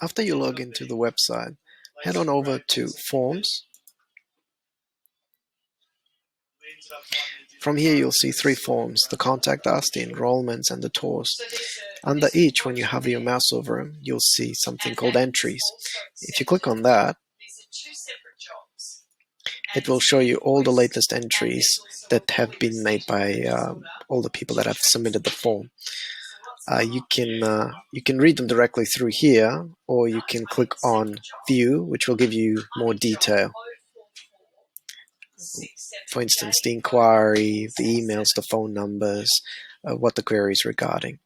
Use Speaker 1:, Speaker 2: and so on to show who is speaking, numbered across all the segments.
Speaker 1: After you log into the website, head on over to Forms. From here, you'll see three forms: the Contact Us, the Enrollments, and the Tours. Under each, when you hover your mouse over them, you'll see something called Entries. If you click on that, it will show you all the latest entries that have been made by all the people that have submitted the form. You can read them directly through here, or you can click on View, which will give you more detail. For instance, the inquiry, the emails, the phone numbers, what the query is regarding.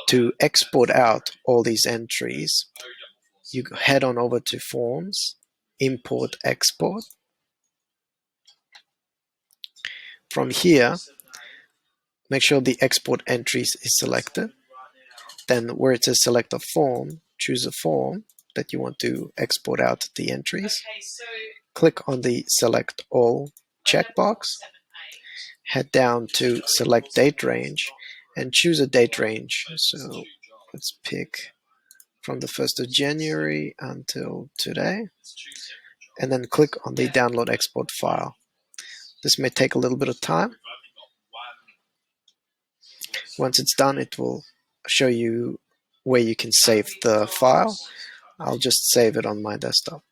Speaker 1: To export out all these entries, you head on over to Forms, Import, Export. From here, make sure the Export Entries is selected. Then where it says Select a Form, choose a form that you want to export out the entries. Click on the Select All checkbox. Head down to Select Date Range and choose a date range. So let's pick from the 1st of January until today. And then click on the Download Export file. This may take a little bit of time. Once it's done, it will show you where you can save the file. I'll just save it on my desktop.